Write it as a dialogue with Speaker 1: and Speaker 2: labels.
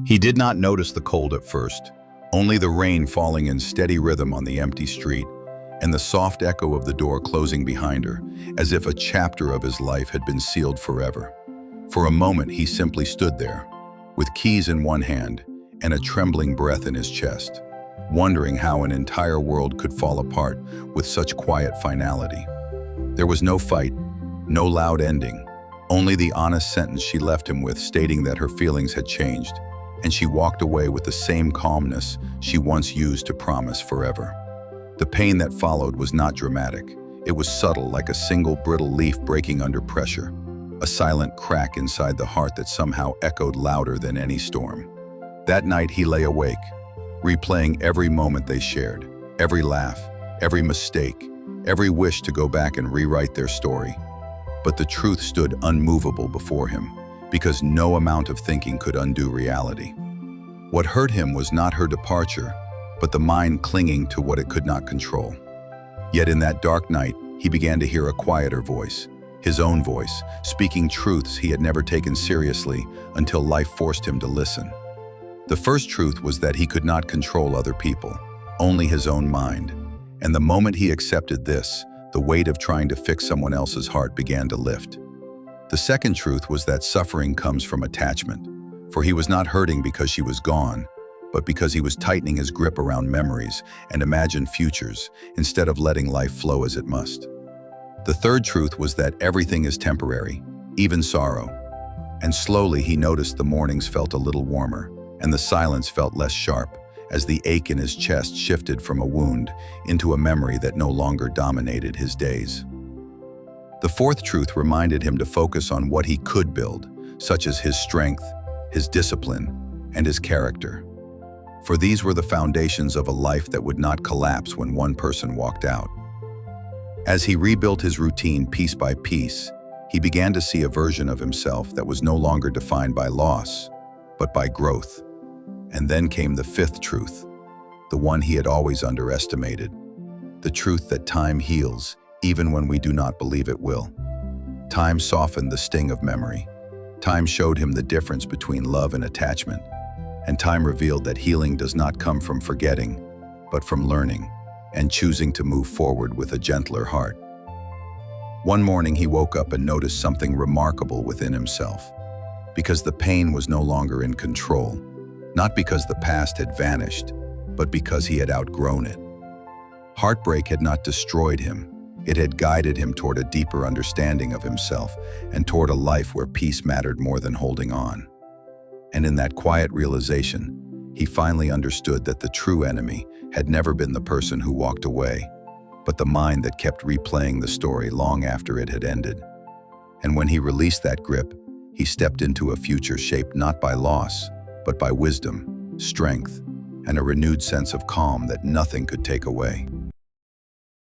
Speaker 1: He did not notice the cold at first, only the rain falling in steady rhythm on the empty street and the soft echo of the door closing behind her, as if a chapter of his life had been sealed forever. For a moment, he simply stood there, with keys in one hand and a trembling breath in his chest, wondering how an entire world could fall apart with such quiet finality. There was no fight, no loud ending, only the honest sentence she left him with, stating that her feelings had changed, and she walked away with the same calmness she once used to promise forever. The pain that followed was not dramatic. It was subtle, like a single brittle leaf breaking under pressure, a silent crack inside the heart that somehow echoed louder than any storm. That night he lay awake, replaying every moment they shared, every laugh, every mistake, every wish to go back and rewrite their story. But the truth stood unmovable before him, because no amount of thinking could undo reality. What hurt him was not her departure, but the mind clinging to what it could not control. Yet in that dark night, he began to hear a quieter voice, his own voice, speaking truths he had never taken seriously until life forced him to listen. The first truth was that he could not control other people, only his own mind. And the moment he accepted this, the weight of trying to fix someone else's heart began to lift. The second truth was that suffering comes from attachment, for he was not hurting because she was gone, but because he was tightening his grip around memories and imagined futures instead of letting life flow as it must. The third truth was that everything is temporary, even sorrow. And slowly he noticed the mornings felt a little warmer, and the silence felt less sharp, as the ache in his chest shifted from a wound into a memory that no longer dominated his days. The fourth truth reminded him to focus on what he could build, such as his strength, his discipline, and his character. For these were the foundations of a life that would not collapse when one person walked out. As he rebuilt his routine piece by piece, he began to see a version of himself that was no longer defined by loss, but by growth. And then came the fifth truth, the one he had always underestimated, the truth that time heals even when we do not believe it will. Time softened the sting of memory. Time showed him the difference between love and attachment. And time revealed that healing does not come from forgetting, but from learning and choosing to move forward with a gentler heart. One morning he woke up and noticed something remarkable within himself, because the pain was no longer in control, not because the past had vanished, but because he had outgrown it. Heartbreak had not destroyed him. It had guided him toward a deeper understanding of himself and toward a life where peace mattered more than holding on. And in that quiet realization, he finally understood that the true enemy had never been the person who walked away, but the mind that kept replaying the story long after it had ended. And when he released that grip, he stepped into a future shaped not by loss, but by wisdom, strength, and a renewed sense of calm that nothing could take away.